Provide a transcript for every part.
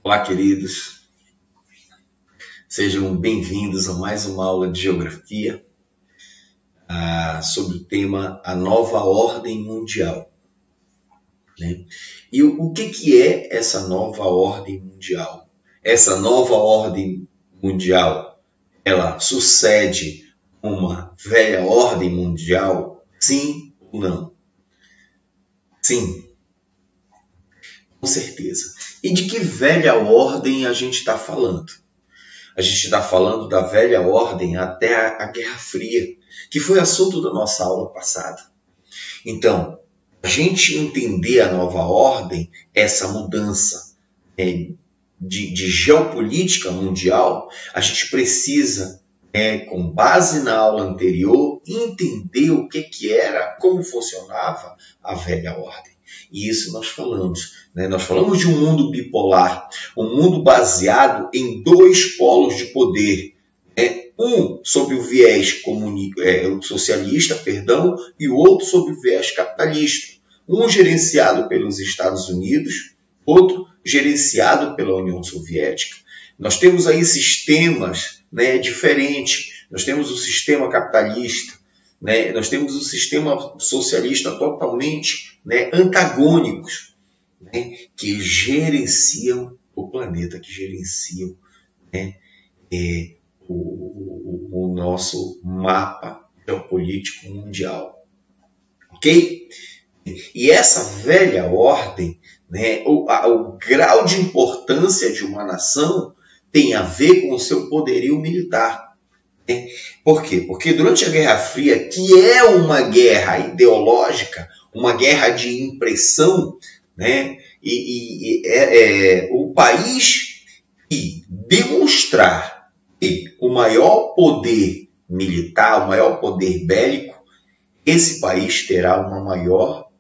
Olá, queridos. Sejam bem-vindos a mais uma aula de Geografia sobre o tema A Nova Ordem Mundial. E o que é essa nova ordem mundial? Essa nova ordem mundial, ela sucede uma velha ordem mundial? Sim ou não? Sim, com certeza. E de que velha ordem a gente está falando? A gente está falando da velha ordem até a Guerra Fria, que foi assunto da nossa aula passada. Então, a gente entender a nova ordem, essa mudança de geopolítica mundial, a gente precisa, com base na aula anterior, entender o que era, como funcionava a velha ordem. E isso nós falamos. Nós falamos de um mundo bipolar, um mundo baseado em dois polos de poder. Um sob o viés socialista, e o outro sob o viés capitalista. Um gerenciado pelos Estados Unidos, outro gerenciado pela União Soviética. Nós temos aí sistemas diferentes. Nós temos o sistema capitalista, nós temos o sistema socialista totalmente antagônicos, que gerenciam o planeta, que gerenciam o nosso mapa geopolítico mundial. Ok? E essa velha ordem, o grau de importância de uma nação tem a ver com o seu poderio militar. Por quê? Porque durante a Guerra Fria, que é uma guerra ideológica, uma guerra de impressão, o país que demonstrar o maior poder militar, o maior poder bélico, esse país terá uma maior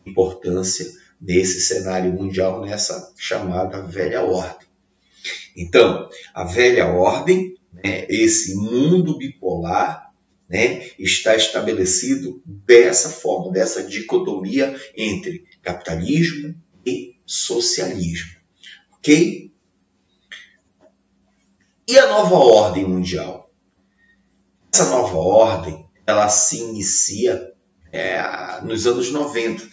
importância nesse cenário mundial, nessa chamada velha ordem. Então, a velha ordem, esse mundo bipolar, está estabelecido dessa forma, dessa dicotomia entre capitalismo e socialismo. Ok? E a nova ordem mundial? Essa nova ordem, ela se inicia nos anos 90.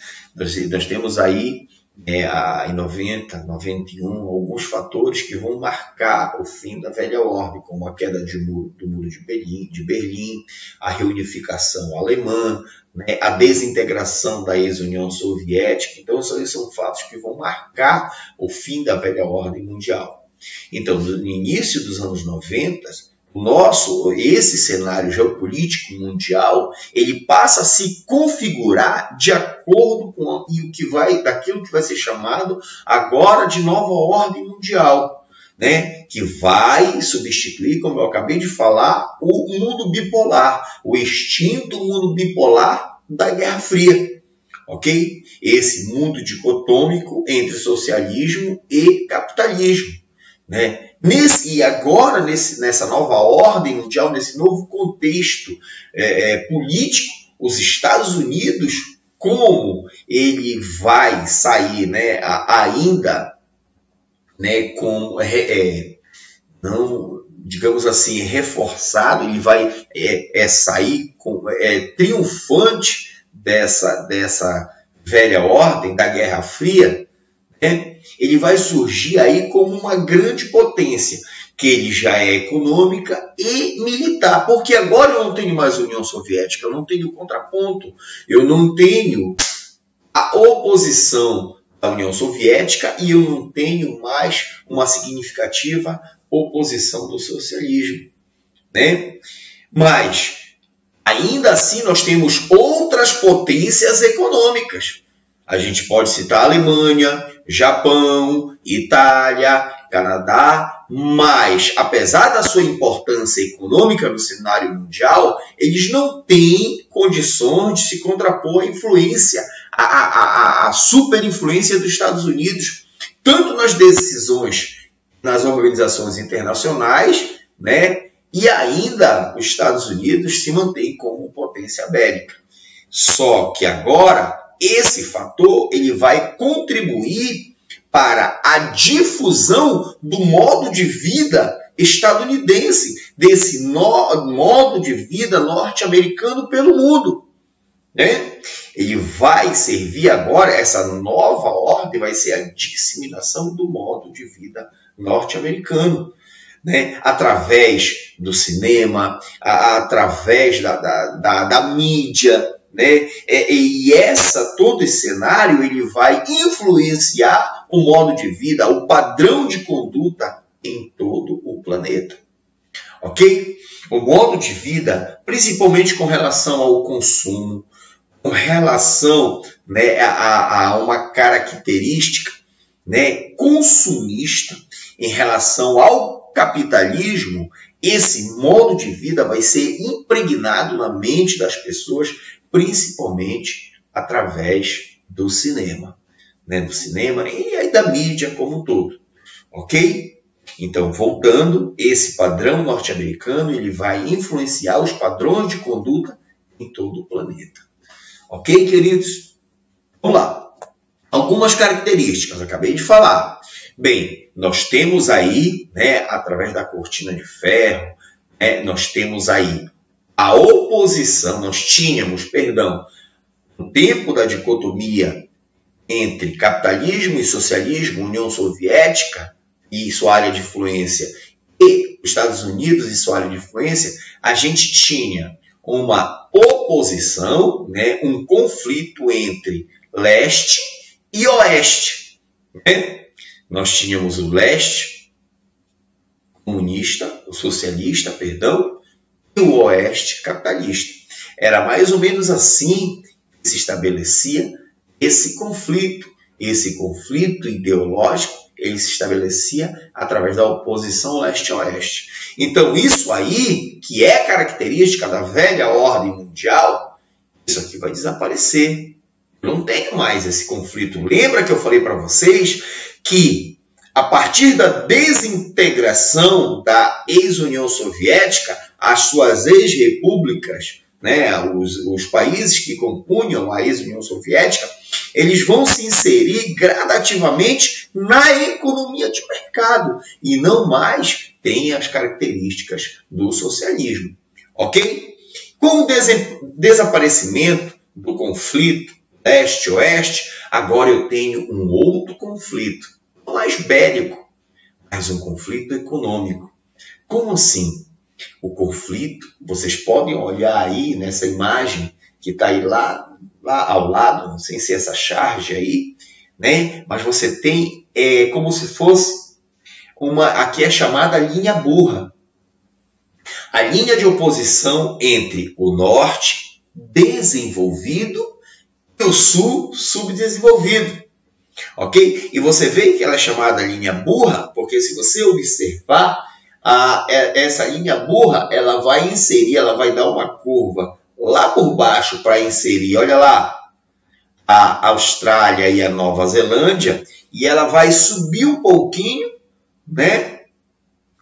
Nós temos aí, em 90, 91, alguns fatores que vão marcar o fim da velha ordem, como a queda do muro de Berlim, a reunificação alemã, a desintegração da ex-União Soviética. Então, esses são fatos que vão marcar o fim da velha ordem mundial. Então, no início dos anos 90, esse cenário geopolítico mundial, ele passa a se configurar de acordo com daquilo que vai ser chamado agora de nova ordem mundial, que vai substituir, como eu acabei de falar, o mundo bipolar, o extinto mundo bipolar da Guerra Fria. Ok? Esse mundo dicotômico entre socialismo e capitalismo. E agora, nessa nova ordem mundial, nesse novo contexto político, os Estados Unidos, como ele vai sair ainda não, digamos assim, reforçado, ele vai sair triunfante dessa velha ordem da Guerra Fria, ele vai surgir aí como uma grande potência, que ele já é econômica e militar, porque agora eu não tenho mais União Soviética, eu não tenho contraponto, eu não tenho a oposição da União Soviética e eu não tenho mais uma significativa oposição do socialismo. Mas, ainda assim, nós temos outras potências econômicas. A gente pode citar a Alemanha, Japão, Itália, Canadá, mas, apesar da sua importância econômica no cenário mundial, eles não têm condições de se contrapor à influência, à superinfluência dos Estados Unidos, tanto nas decisões nas organizações internacionais, e ainda os Estados Unidos se mantém como potência bélica. Só que agora, esse fator ele vai contribuir para a difusão do modo de vida estadunidense, desse modo de vida norte-americano pelo mundo. Né? Ele vai servir agora, essa nova ordem vai ser a disseminação do modo de vida norte-americano, né? Através do cinema, através da mídia, né? E todo esse cenário ele vai influenciar o modo de vida, o padrão de conduta em todo o planeta. Ok? O modo de vida, principalmente com relação ao consumo, com relação, né, a uma característica, né, consumista, em relação ao capitalismo, esse modo de vida vai ser impregnado na mente das pessoas, principalmente através do cinema, né, do cinema e aí da mídia como um todo. Ok? Então, voltando, esse padrão norte-americano ele vai influenciar os padrões de conduta em todo o planeta. Ok, queridos? Vamos lá. Algumas características, acabei de falar. Bem, nós temos aí, né, através da cortina de ferro, nós temos aí a oposição, no tempo da dicotomia entre capitalismo e socialismo, União Soviética e sua área de influência, e Estados Unidos e sua área de influência, a gente tinha uma oposição, né, um conflito entre leste e oeste. Né? Nós tínhamos o leste comunista, o socialista, perdão, e o oeste capitalista. Era mais ou menos assim que se estabelecia esse conflito ideológico, ele se estabelecia através da oposição leste-oeste. Então, isso aí, que é característica da velha ordem mundial, isso aqui vai desaparecer. Não tem mais esse conflito. Lembra que eu falei para vocês que, a partir da desintegração da ex-União Soviética, as suas ex-repúblicas, né, os países que compunham a ex-União Soviética, eles vão se inserir gradativamente na economia de mercado e não mais têm as características do socialismo. Ok? Com o desaparecimento do conflito leste-oeste, agora eu tenho um outro conflito, não mais bélico, mas um conflito econômico. Como assim? O conflito, vocês podem olhar aí nessa imagem que está aí lá ao lado, não sei se é essa charge aí, né? Mas você tem como se fosse aqui é chamada linha burra. A linha de oposição entre o norte desenvolvido e o sul subdesenvolvido. Ok? E você vê que ela é chamada linha burra, porque se você observar, essa linha burra, ela vai inserir, ela vai dar uma curva lá por baixo para inserir, olha lá, a Austrália e a Nova Zelândia, e ela vai subir um pouquinho, né?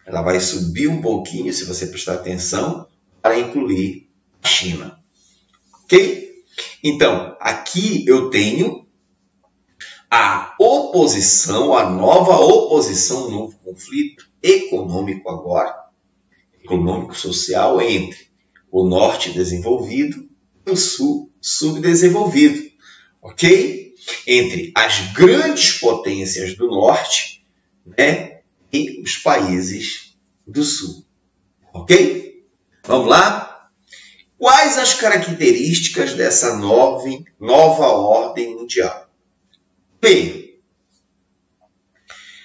Ela vai subir um pouquinho, se você prestar atenção, para incluir a China. Ok? Então, aqui eu tenho a oposição, a nova oposição, um novo conflito econômico agora, econômico-social entre o norte desenvolvido e o sul subdesenvolvido, ok? Entre as grandes potências do norte, né, e os países do sul, ok? Vamos lá? Quais as características dessa nova ordem mundial? Bem,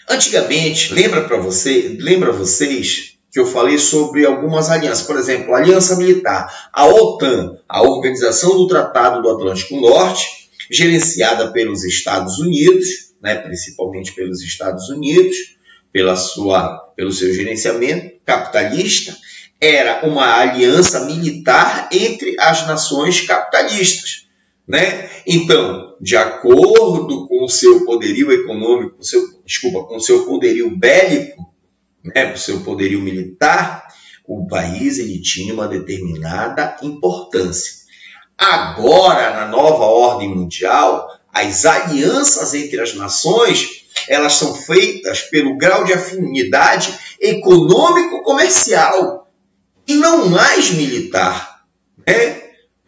antigamente, lembra vocês que eu falei sobre algumas alianças, por exemplo, a Aliança Militar, a OTAN, a Organização do Tratado do Atlântico Norte, gerenciada pelos Estados Unidos, né, principalmente pelos Estados Unidos, pelo seu gerenciamento capitalista, era uma aliança militar entre as nações capitalistas, né? Então, de acordo com o seu poderio econômico, com o seu poderio bélico, né, com o seu poderio militar, o país ele tinha uma determinada importância. Agora, na nova ordem mundial, as alianças entre as nações, elas são feitas pelo grau de afinidade econômico-comercial e não mais militar, né?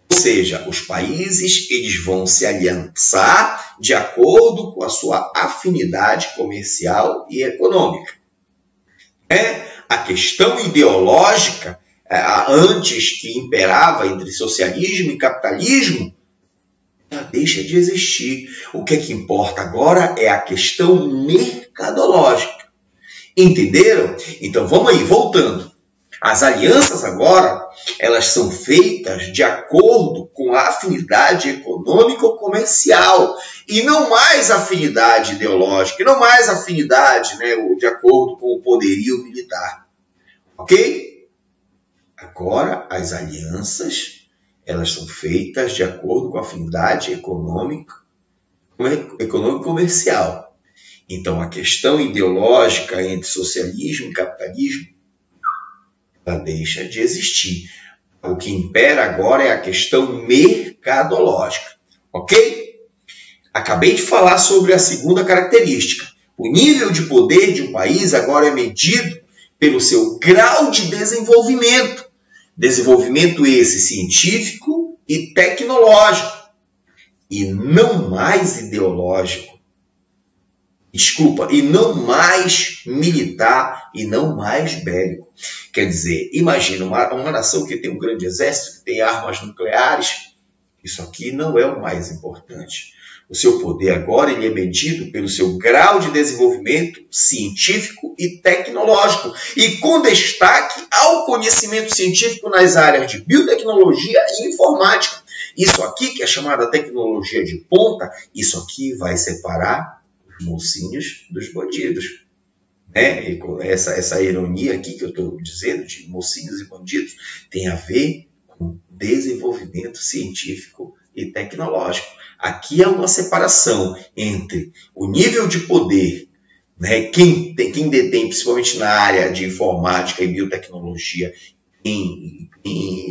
Ou seja, os países eles vão se aliançar de acordo com a sua afinidade comercial e econômica. A questão ideológica, antes que imperava entre socialismo e capitalismo, ela deixa de existir. O que é que importa agora é a questão mercadológica. Entenderam? Então vamos aí, voltando. As alianças agora, elas são feitas de acordo com a afinidade econômico-comercial e não mais afinidade ideológica, e não mais afinidade, né, de acordo com o poderio militar. Ok? Agora, as alianças, elas são feitas de acordo com a afinidade econômico-comercial. Então, a questão ideológica entre socialismo e capitalismo, ela deixa de existir. O que impera agora é a questão mercadológica. Ok? Acabei de falar sobre a segunda característica. O nível de poder de um país agora é medido pelo seu grau de desenvolvimento. Desenvolvimento esse científico e tecnológico. E não mais ideológico. E não mais militar e não mais bélico. Quer dizer, imagina uma nação que tem um grande exército, que tem armas nucleares. Isso aqui não é o mais importante. O seu poder agora ele é medido pelo seu grau de desenvolvimento científico e tecnológico. E com destaque ao conhecimento científico nas áreas de biotecnologia e informática. Isso aqui, que é chamada tecnologia de ponta, isso aqui vai separar os mocinhos dos bandidos. E com essa ironia aqui que eu estou dizendo, de mocinhos e bandidos, tem a ver com desenvolvimento científico e tecnológico. Aqui há uma separação entre o nível de poder, né, quem detém, principalmente na área de informática e biotecnologia, quem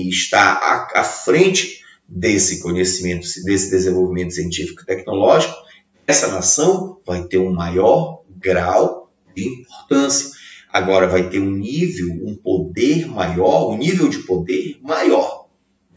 está à frente desse conhecimento, desse desenvolvimento científico e tecnológico, essa nação vai ter um maior grau de importância. Agora vai ter um poder maior, um nível de poder maior,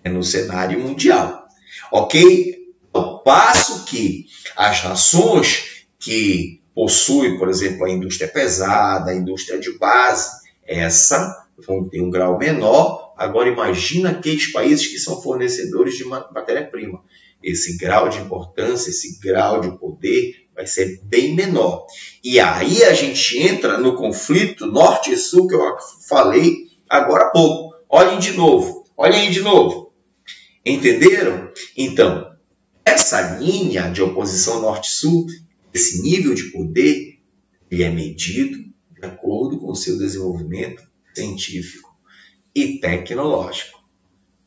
no cenário mundial. Ok? Ao passo que as nações que possuem, por exemplo, a indústria pesada, a indústria de base, essa vão ter um grau menor. Agora imagina aqueles países que são fornecedores de matéria-prima. Esse grau de importância, esse grau de poder vai ser bem menor. E aí a gente entra no conflito norte e sul que eu falei agora há pouco. Olhem aí de novo. Entenderam? Então, essa linha de oposição norte-sul, esse nível de poder, ele é medido de acordo com o seu desenvolvimento científico e tecnológico.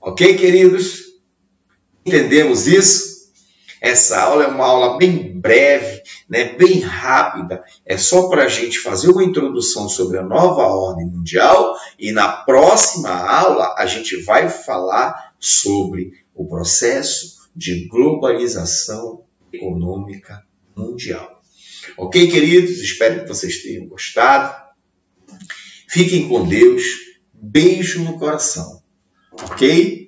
Ok, queridos? Entendemos isso? Essa aula é uma aula bem breve, né, bem rápida. É só para a gente fazer uma introdução sobre a nova ordem mundial e na próxima aula a gente vai falar sobre o processo de globalização econômica mundial. Ok, queridos? Espero que vocês tenham gostado. Fiquem com Deus. Beijo no coração. Ok?